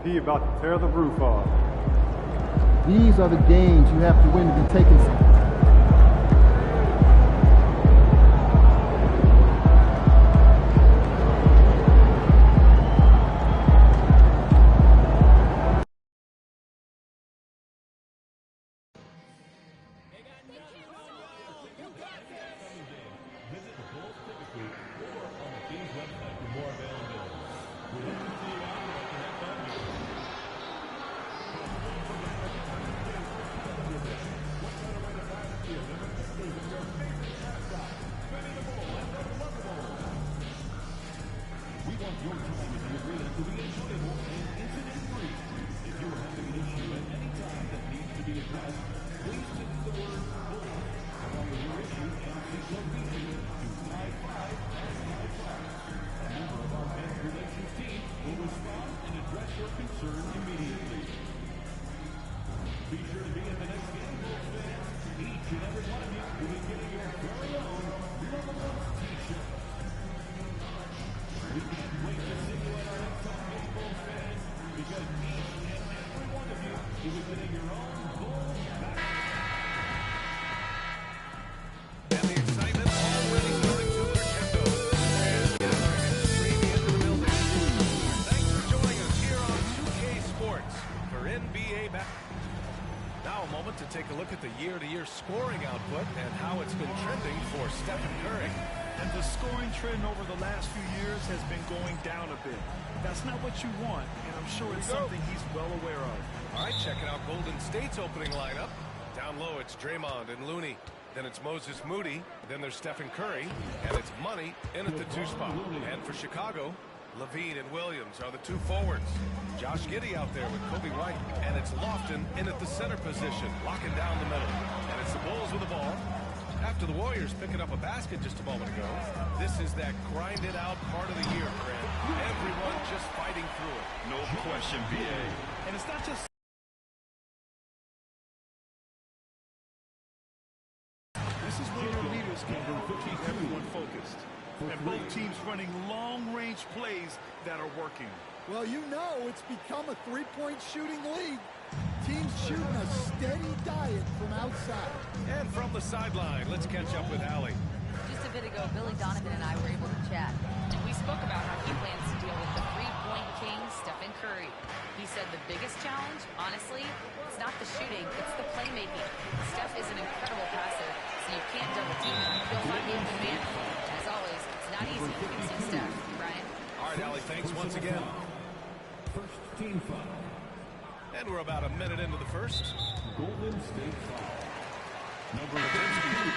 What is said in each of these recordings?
He about to tear the roof off. These are the games you have to win to be taken. Take a look at the year-to-year scoring output and how it's been trending for Stephen Curry. And the scoring trend over the last few years has been going down a bit. That's not what you want, and I'm sure it's something he's well aware of. All right, checking out Golden State's opening lineup. Down low, it's Draymond and Looney. Then it's Moses Moody. Then there's Stephen Curry. And it's Money in at the 2 spot. And for Chicago, Levine and Williams are the 2 forwards. Josh Giddey out there with Kobe White. And it's Lofton in at the center position, locking down the middle. And it's the Bulls with the ball. After the Warriors picking up a basket just a moment ago, this is that grinded-out part of the year, Grant. Everyone just fighting through it. No question, BA. And it's not just... This is where your leaders can keep everyone focused. And both teams running long-range plays that are working. Well, you know it's become a three-point shooting league. Teams shooting a steady diet from outside. And from the sideline, let's catch up with Allie. Just a bit ago, Billy Donovan and I were able to chat. And we spoke about how he plans to deal with the three-point king, Stephen Curry. He said the biggest challenge, honestly, it's not the shooting, it's the playmaking. Steph is an incredible passer, so you can't double team him. He'll find the open man. As always, it's not easy against Steph. Brian? All right, Allie, thanks once again. First team foul. And we're about a minute into the first. Golden State foul. Number 15.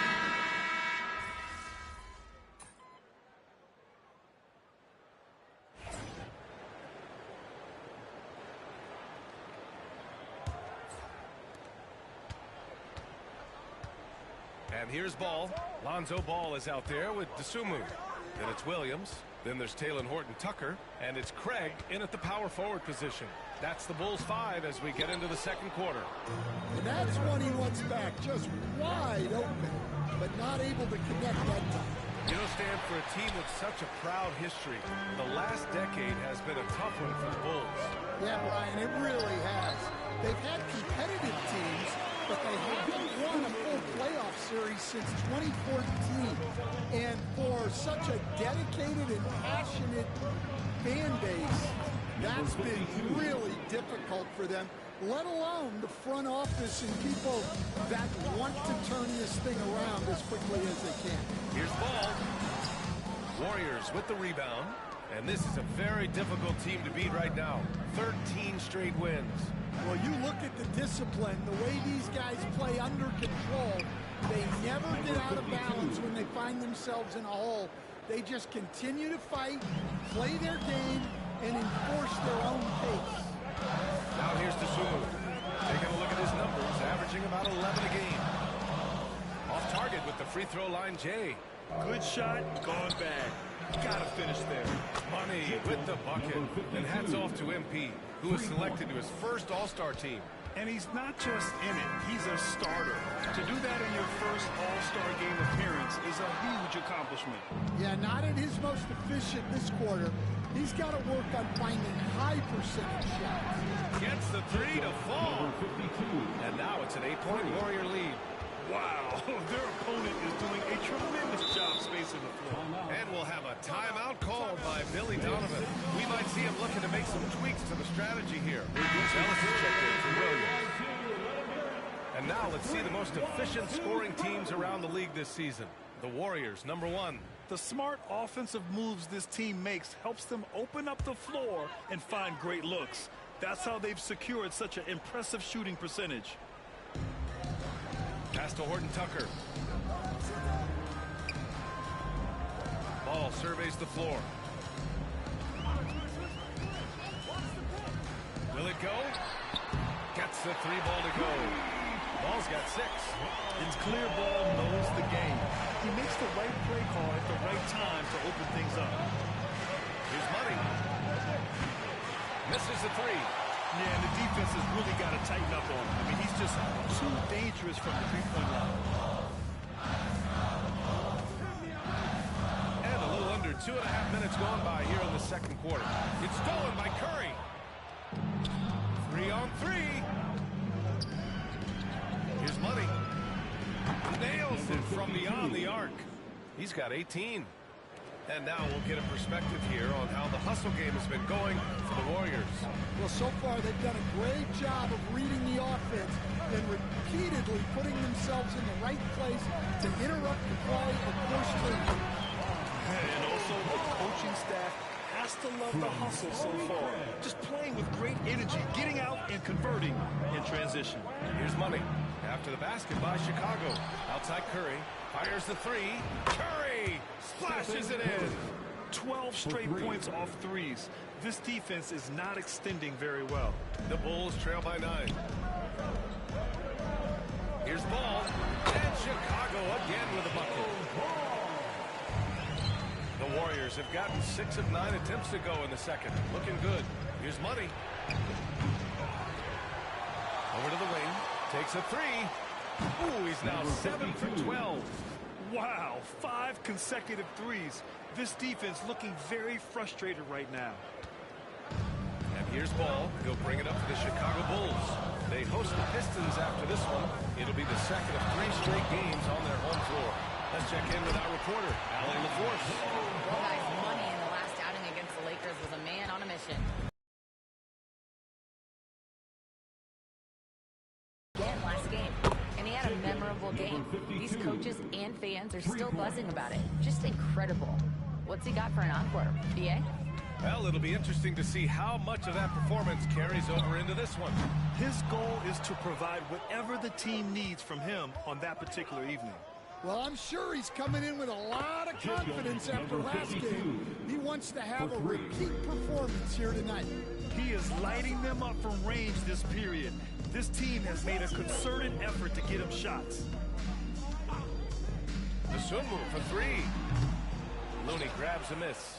And here's Ball. Lonzo Ball is out there with Dosunmu. Then it's Williams. Then there's Talen Horton-Tucker. And it's Craig in at the power forward position. That's the Bulls 5 as we get into the second quarter. And that's when he wants back, just wide open, but not able to connect that time. You know, Stan, for a team with such a proud history, the last decade has been a tough one for the Bulls. Yeah, Brian, it really has. They've had competitive teams, but they haven't won a full playoff series since 2014. And for such a dedicated and passionate fan base, that's been really difficult for them, let alone the front office and people that want to turn this thing around as quickly as they can. Here's Ball. Warriors with the rebound. And this is a very difficult team to beat right now. 13 straight wins. Well, you look at the discipline, the way these guys play under control. They never get out of balance when they find themselves in a hole. They just continue to fight, play their game, and enforce their own pace. Now here's Dosunmu. Taking a look at his numbers, averaging about 11 a game. Off target with the free throw line, Jay. Good shot, gone bad. Gotta finish there. Money with the bucket. And hats off to MP, who was selected to his first All-Star team. And he's not just in it, he's a starter. To do that in your first All-Star game appearance is a huge accomplishment. Yeah, not at his most efficient this quarter. He's got to work on finding high percentage shots. Gets the three to fall. And now it's an 8-point Warrior lead. Wow, their opponent is doing a tremendous job spacing the floor. And we'll have a timeout called by Billy Donovan. We might see him looking to make some tweaks to the strategy here. Ellis is checked in for Williams. And now let's see the most efficient scoring teams around the league this season. The Warriors, #1. The smart offensive moves this team makes helps them open up the floor and find great looks. That's how they've secured such an impressive shooting percentage. Pass to Horton Tucker. Ball surveys the floor. Will it go? Gets the three ball to go. Ball's got 6. It's clear Ball knows the game. He makes the right play call at the right time to open things up. Here's Money. Misses the 3. Yeah, and the defense has really got to tighten up on him. I mean, he's just too dangerous from the three-point line. And a little under 2.5 minutes gone by here in the second quarter. It's stolen by Curry. 3 on 3. Here's Money. Nails it from beyond the arc. He's got 18. And now we'll get a perspective here on how the hustle game has been going for the Warriors. Well, so far they've done a great job of reading the offense and repeatedly putting themselves in the right place to interrupt the play and push through. And also the coaching staff has to love the hustle so far. Just playing with great energy, getting out and converting in transition. Here's Money. After the basket by Chicago. Outside Curry. Fires the 3. Curry splashes it in. 12 straight points off threes. This defense is not extending very well. The Bulls trail by 9. Here's Ball. And Chicago again with a bucket. The Warriors have gotten 6 of 9 attempts to go in the second. Looking good. Here's Money. Over to the wing. Takes a 3. Ooh, he's now 7 for 12. Wow, 5 consecutive threes. This defense looking very frustrated right now. And here's Ball. He'll bring it up to the Chicago Bulls. They host the Pistons after this one. It'll be the second of 3 straight games on their home floor. Let's check in with our reporter, Allie LaForce. Well, guys, Money in the last outing against the Lakers was a man on a mission. Again, last game. And he had a memorable game. These coaches and fans are still buzzing about it. Just incredible. What's he got for an encore? BA? Well, it'll be interesting to see how much of that performance carries over into this one. His goal is to provide whatever the team needs from him on that particular evening. Well, I'm sure he's coming in with a lot of confidence after last game. He wants to have a repeat performance here tonight. He is lighting them up from range this period. This team has made a concerted effort to get him shots. The swim move for 3. Looney grabs a miss.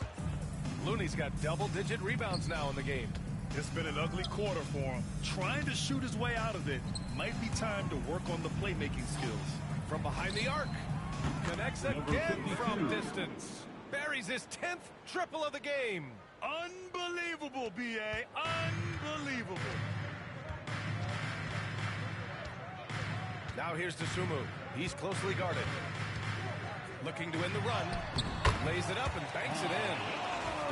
Looney's got double-digit rebounds now in the game. It's been an ugly quarter for him. Trying to shoot his way out of it. Might be time to work on the playmaking skills. From behind the arc. Connects again from distance. Buries his 10th triple of the game. Unbelievable, B.A. Unbelievable. Now here's Dosunmu. He's closely guarded. Looking to win the run. Lays it up and banks it in.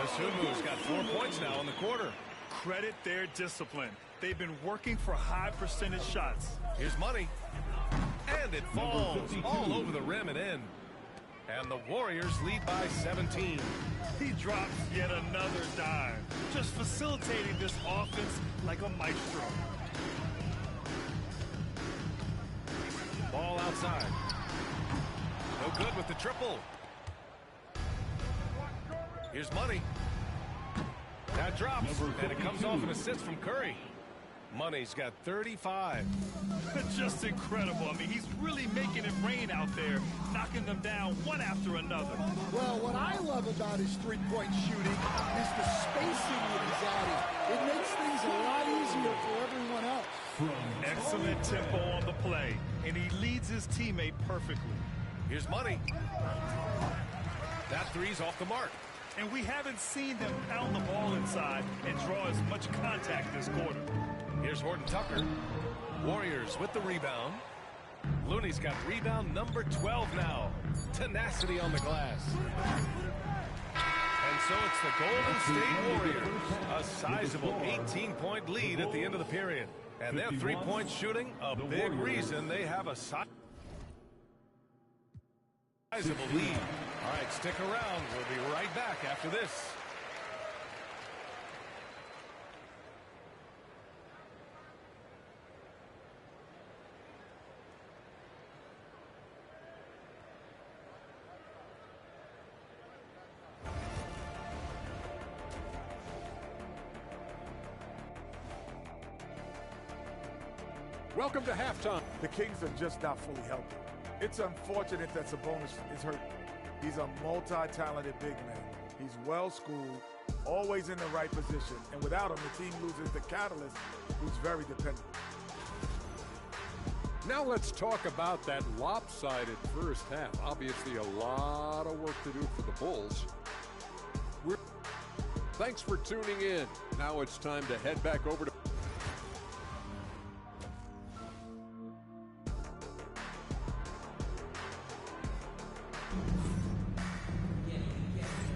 Dosunmu's got 4 points now in the quarter. Credit their discipline. They've been working for high percentage shots. Here's Money. And it falls all over the rim and in. And the Warriors lead by 17. He drops yet another dime. Just facilitating this offense like a maestro. Ball outside. No good with the triple. Here's Money. That drops, and it comes off an assist from Curry. Money's got 35. Just incredible. I mean, he's really making it rain out there, knocking them down one after another. Well, what I love about his three-point shooting is the spacing that he's adding. It makes things a lot easier for everyone else. Excellent tempo on the play, and he leads his teammate perfectly. Here's Money. That three's off the mark. And we haven't seen them pound the ball inside and draw as much contact this quarter. Here's Horton Tucker. Warriors with the rebound. Looney's got rebound number 12 now. Tenacity on the glass. And so it's the Golden State Warriors. A sizable 18-point lead at the end of the period. And their three-point shooting, a big reason they have a sizable lead. All right, stick around. We'll be right back after this. Welcome to halftime. The Kings are just not fully healthy. It's unfortunate that Sabonis is hurt. He's a multi-talented big man. He's well-schooled, always in the right position, and without him, the team loses the catalyst, who's very dependent. Now let's talk about that lopsided first half. Obviously, a lot of work to do for the Bulls. Thanks for tuning in. Now it's time to head back over to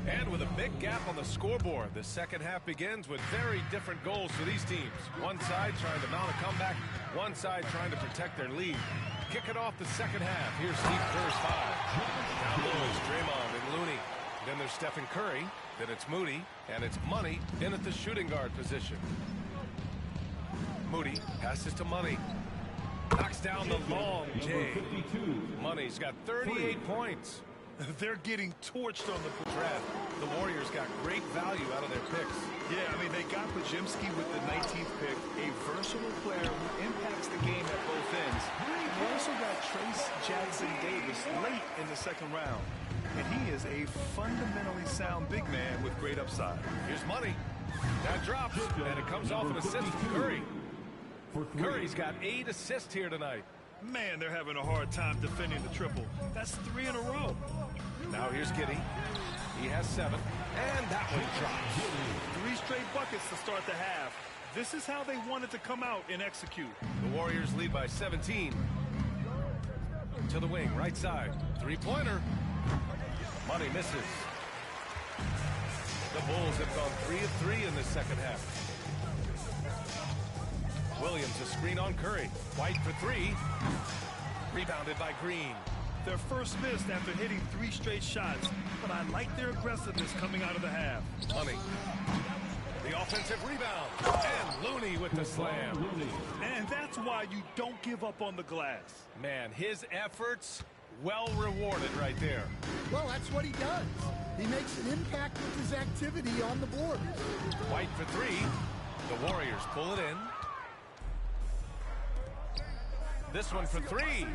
And with a big gap on the scoreboard, the second half begins with very different goals for these teams. One side trying to mount a comeback, one side trying to protect their lead. Kicking off the second half, here's Steve Kerr's five. Down low is Draymond and Looney. Then there's Stephen Curry. Then it's Moody, and it's Money in at the shooting guard position. Moody passes to Money. Knocks down the long J. Money's got 38 points. They're getting torched on the Draft. The Warriors got great value out of their picks. Yeah, I mean, they got Pajimski with the 19th pick, a versatile player who impacts the game at both ends. They also got Trace Jackson-Davis late in the second round. And he is a fundamentally sound big man with great upside. Here's Money. That drops, and it comes off an assist from Curry. Curry's got 8 assists here tonight. Man, they're having a hard time defending the triple. That's 3 in a row. Now here's Giddey. He has 7, and that one drops. 3 straight buckets to start the half. This is how they wanted to come out and execute. The Warriors lead by 17. To the wing, right side. Three-pointer. Money misses. The Bulls have gone 3 of 3 in this second half. Williams a screen on Curry. White for 3. Rebounded by Green. Their first miss after hitting 3 straight shots, but I like their aggressiveness coming out of the half. Money. The offensive rebound. And Looney with the slam. And that's why you don't give up on the glass. Man, his efforts well rewarded right there. Well, that's what he does. He makes an impact with his activity on the board. White for 3. The Warriors pull it in. This one for 3.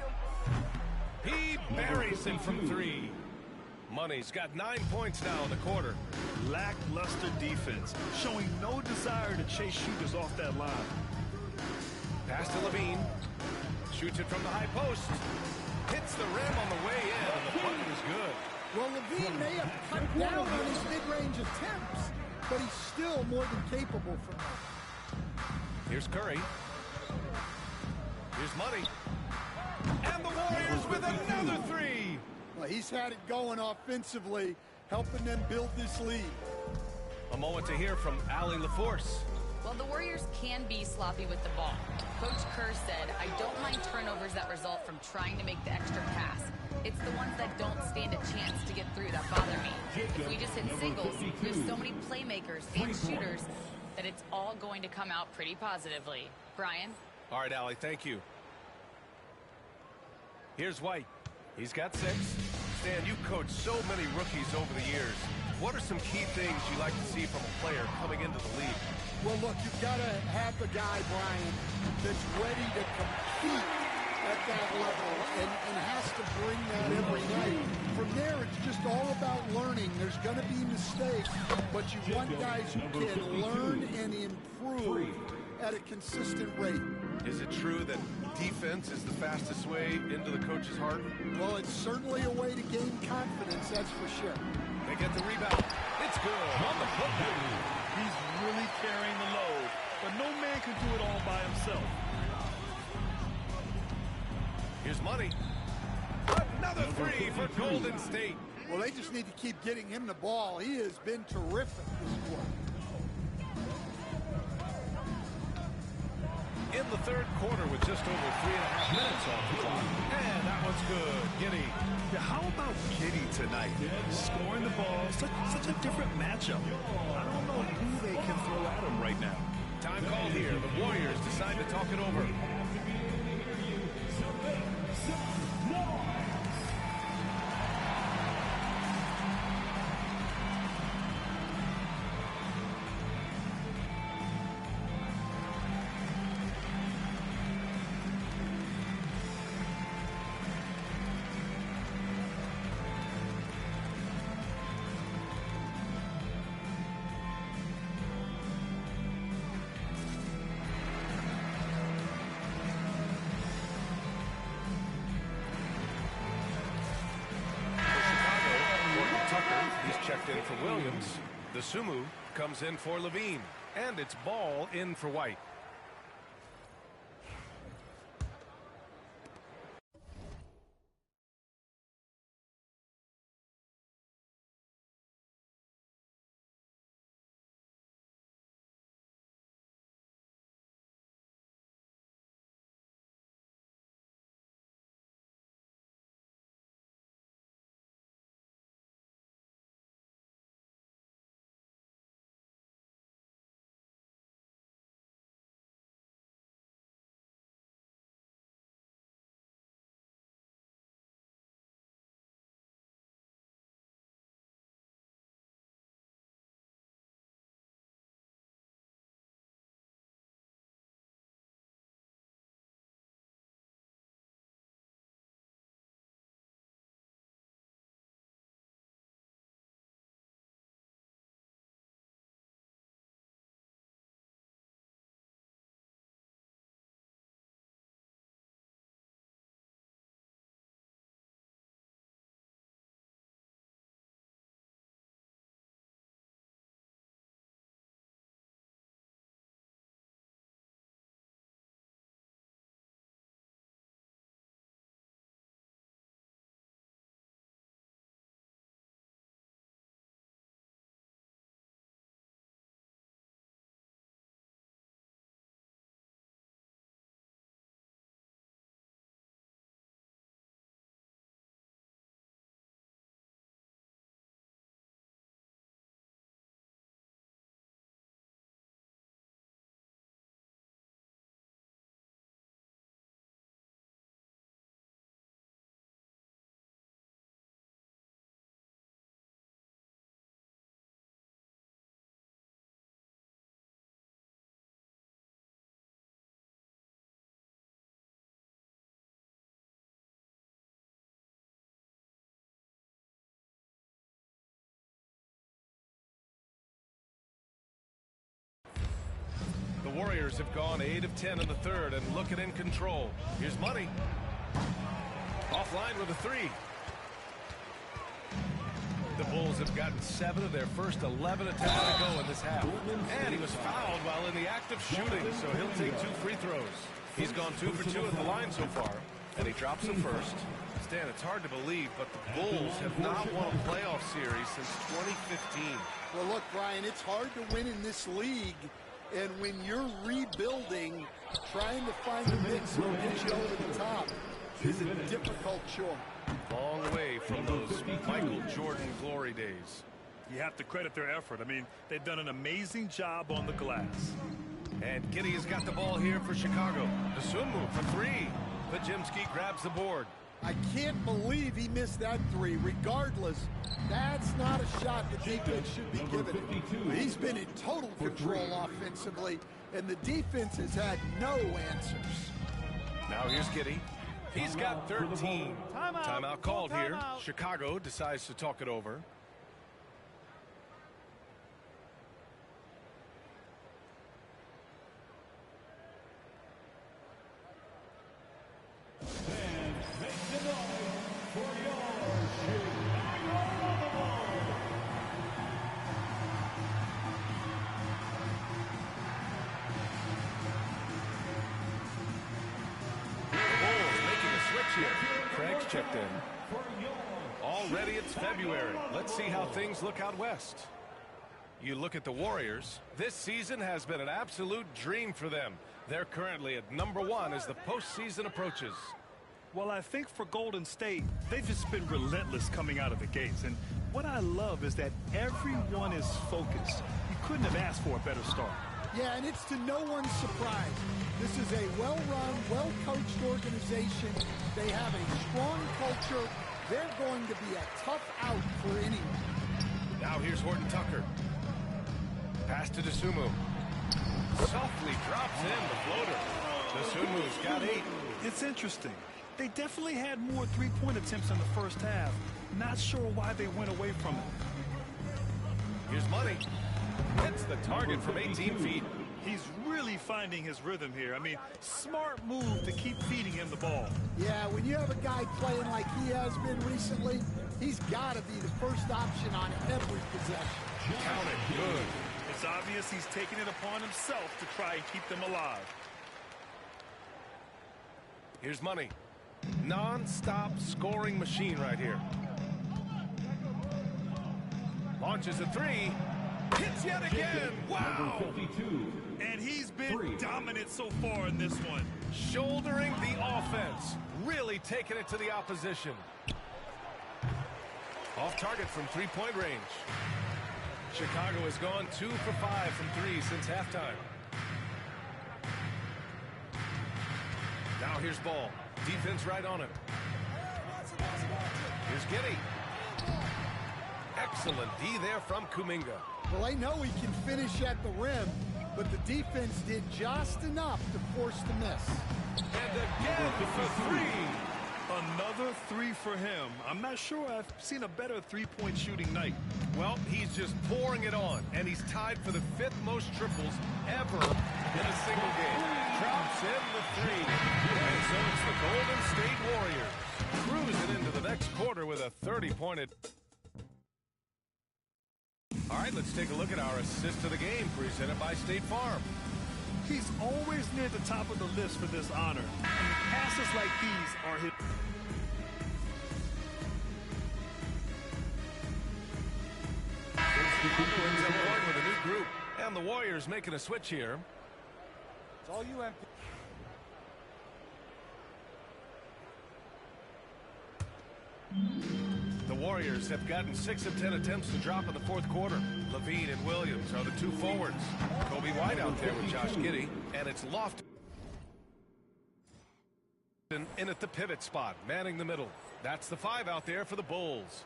He buries it from 3. Money's got 9 points now in the quarter. Lackluster defense, showing no desire to chase shooters off that line. Pass to Levine. Shoots it from the high post. Hits the rim on the way in, and the bucket is good. Well, Levine may have cut down on his mid-range attempts, but he's still more than capable from that. Here's Curry. Here's Money. And the Warriors with another 3. Well, he's had it going offensively, helping them build this lead. A moment to hear from Allie LaForce. Well, the Warriors can be sloppy with the ball. Coach Kerr said, I don't mind turnovers that result from trying to make the extra pass. It's the ones that don't stand a chance to get through that bother me. If we just hit singles, there's so many playmakers and shooters that it's all going to come out pretty positively. Brian? All right, Allie, thank you. Here's White. He's got 6. Stan, you coached so many rookies over the years. What are some key things you like to see from a player coming into the league? Well, look, you've got to have the guy, Brian, that's ready to compete at that level and has to bring that every night. From there, it's just all about learning. There's going to be mistakes, but you want guys who can learn and improve at a consistent rate. Is it true that defense is the fastest way into the coach's heart? Well, it's certainly a way to gain confidence, that's for sure. They get the rebound. It's it's good on the putback. He's really carrying the load, but no man can do it all by himself. Here's Money. Another three for Golden State. Well, they just need to keep getting him the ball. He has been terrific this quarter. In the third quarter with just over 3.5 minutes off the clock. And that one's good. Giddy. Yeah, how about Giddy tonight? Scoring the ball, such a different matchup. I don't know who they can throw at him right now. Time called here. The Warriors decide to talk it over. Checked in for Williams. The Sumu comes in for Levine. And it's ball in for White. The Warriors have gone 8 of 10 in the third and looking in control. Here's Money. Offline with a three. The Bulls have gotten 7 of their first 11 attempts to go in this half. And he was fouled while in the act of shooting, so he'll take 2 free throws. He's gone 2 for 2 at the line so far, and he drops them first. Stan, it's hard to believe, but the Bulls have not won a playoff series since 2015. Well, look, Brian, it's hard to win in this league. And when you're rebuilding, trying to find a mix that gets you over the top is a difficult chore. Long way from those Michael Jordan glory days. You have to credit their effort. I mean, they've done an amazing job on the glass. And Giddy has got the ball here for Chicago. Dosunmu for three. Pajimski grabs the board. I can't believe he missed that three. Regardless, that's not a shot the defense should be giving him. He's been in total control offensively, and the defense has had no answers. Now here's Giddy. He's got 13. Timeout called here. Chicago decides to talk it over. here. Craig's checked in. Already it's February. Let's see how things look out west. You look at the Warriors. This season has been an absolute dream for them. They're currently at #1 as the postseason approaches. Well, I think for Golden State, they've just been relentless coming out of the gates. And what I love is that everyone is focused. You couldn't have asked for a better start. Yeah, and it's to no one's surprise. This is a well-run, well-coached organization. They have a strong culture. They're going to be a tough out for anyone. Now here's Horton Tucker. Pass to Dosunmu. Softly drops in the floater. Dosunmu's got 8. It's interesting. They definitely had more three-point attempts in the first half. Not sure why they went away from it. Here's Money. Hits the target from 18 feet. He's really finding his rhythm here. I mean, smart move to keep feeding him the ball. Yeah, when you have a guy playing like he has been recently, he's got to be the first option on every possession. Count it. Good. It's obvious he's taking it upon himself to try and keep them alive. Here's Money. Non-stop scoring machine right here. Launches a 3. Hits yet again. Wow. And he's been dominant so far in this one. Shouldering the offense. Really taking it to the opposition. Off target from 3-point range. Chicago has gone 2 for 5 from 3 since halftime. Now here's Ball. Defense right on him. Here's Giddey. Excellent D there from Kuminga. Well, I know he can finish at the rim, but the defense did just enough to force the miss. And again for 3. Another 3 for him. I'm not sure I've seen a better three-point shooting night. Well, he's just pouring it on, and he's tied for the 5th most triples ever in a single game. Drops in the 3. And so it's the Golden State Warriors cruising into the next quarter with a 30-pointed. All right, let's take a look at our assist of the game presented by State Farm. He's always near the top of the list for this honor. And passes like these are his. Chicago ends up going with a new group, and the Warriors making a switch here. It's all you, MP. The Warriors have gotten 6 of 10 attempts to drop in the 4th quarter. Levine and Williams are the 2 forwards. Kobe White out there with Josh Giddey, and it's Lofton in at the pivot spot, manning the middle. That's the 5 out there for the Bulls.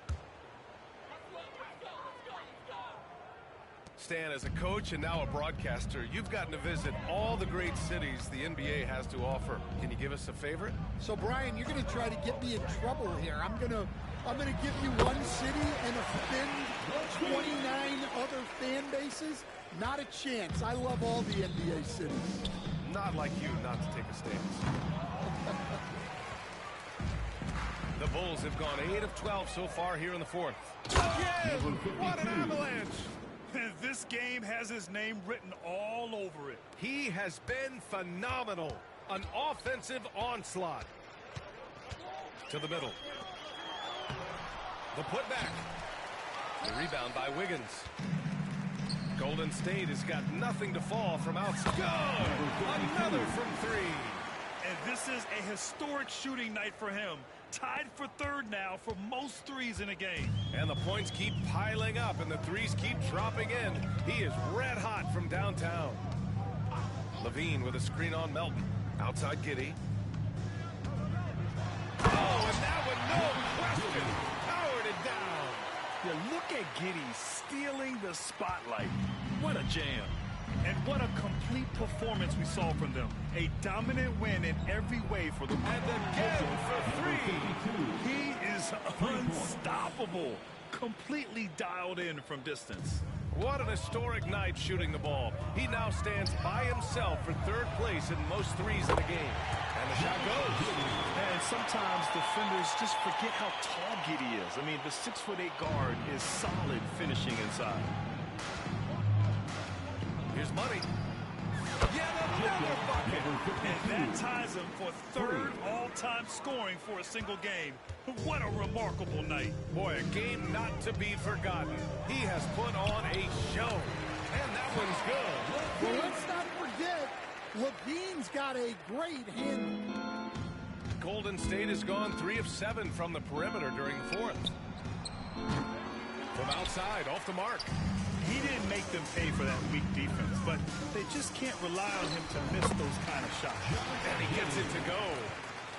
Stan, as a coach and now a broadcaster, you've gotten to visit all the great cities the NBA has to offer. Can you give us a favorite? So, Brian, you're going to try to get me in trouble here. I'm going to give you one city and offend 29 other fan bases. Not a chance. I love all the NBA cities. Not like you not to take a stance. The Bulls have gone 8 of 12 so far here in the 4th. Again! What an avalanche! This game has his name written all over it. He has been phenomenal. An offensive onslaught. To the middle. The putback. The rebound by Wiggins. Golden State has got nothing to fall from outside. Good! Another from 3. And this is a historic shooting night for him. Tied for 3rd now for most threes in a game. And the points keep piling up and the threes keep dropping in. He is red hot from downtown. Levine with a screen on Melton. Outside Giddey. Oh, and that one, no question, powered it down. Yeah, look at Giddey stealing the spotlight. What a jam. And what a complete performance we saw from them. A dominant win in every way for them. And again for 3. He is unstoppable. Completely dialed in from distance. What an historic night shooting the ball. He now stands by himself for 3rd place in most threes in the game. And the shot goes. And sometimes defenders just forget how tall Giddey is. I mean, the 6'8" guard is solid finishing inside. Here's Money. Yeah, another bucket, and that ties him for third all-time scoring for a single game. What a remarkable night. Boy, a game not to be forgotten. He has put on a show, and that one's good. Well, let's not forget, Levine's got a great handle. Golden State has gone 3 of 7 from the perimeter during the fourth. From outside, off the mark. He didn't make them pay for that weak defense, but they just can't rely on him to miss those kind of shots. And he gets it to go.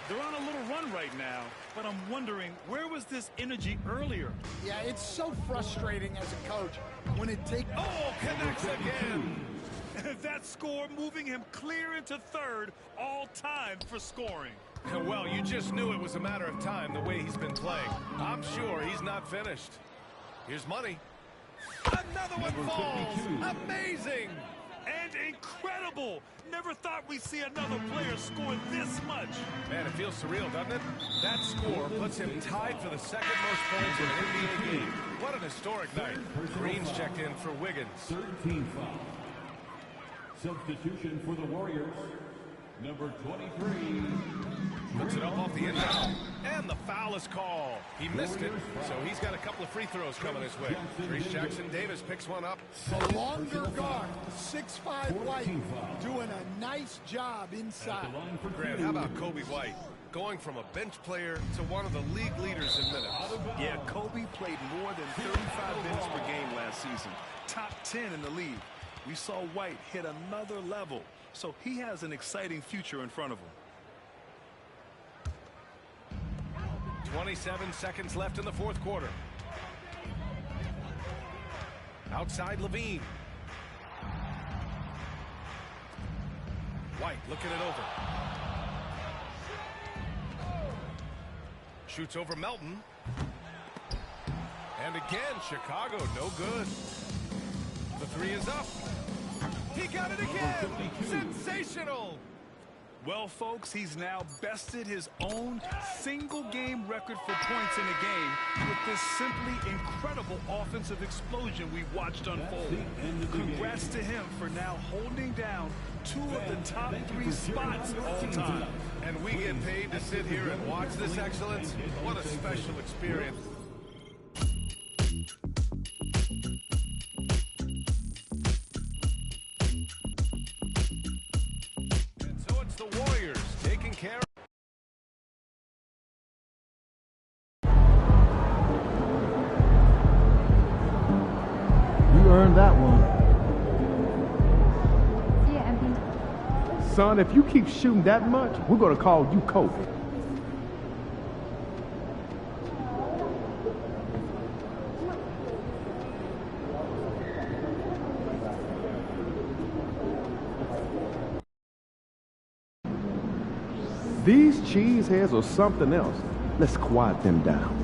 They're on a little run right now, but I'm wondering, where was this energy earlier? Yeah, it's so frustrating as a coach when it takes... Oh, connects again. That score moving him clear into third all-time for scoring. Well, you just knew it was a matter of time the way he's been playing. I'm sure he's not finished. Here's money. Another one falls. Amazing. And incredible. Never thought we'd see another player score this much. Man, it feels surreal, doesn't it? That score puts him tied for the second most points in an NBA game. What an historic night. Green's checked in for Wiggins. 13 foul. Substitution for the Warriors. Number 23. Puts it up off the inbound. And the foul is called. He missed it, so he's got a couple of free throws coming his way. Reese Jackson-Davis picks one up. The longer guard, 6'5" White, doing a nice job inside. Grant, how about Kobe White? Going from a bench player to one of the league leaders in minutes. Yeah, Kobe played more than 35 minutes per game last season. Top 10 in the league. We saw White hit another level, so he has an exciting future in front of him. 27 seconds left in the fourth quarter. Outside Levine. White looking it over. Shoots over Melton. And again, Chicago, no good. The three is up. He got it again. Sensational. Well, folks, he's now bested his own single-game record for points in a game with this simply incredible offensive explosion we watched unfold. Congrats to him for now holding down 2 of the top 3 spots all time. And we get paid to sit here and watch this excellence. What a special experience. Care. You earned that one. See ya, MP. Son, if you keep shooting that much, we're going to call you Kobe. These cheeseheads are something else. Let's quiet them down.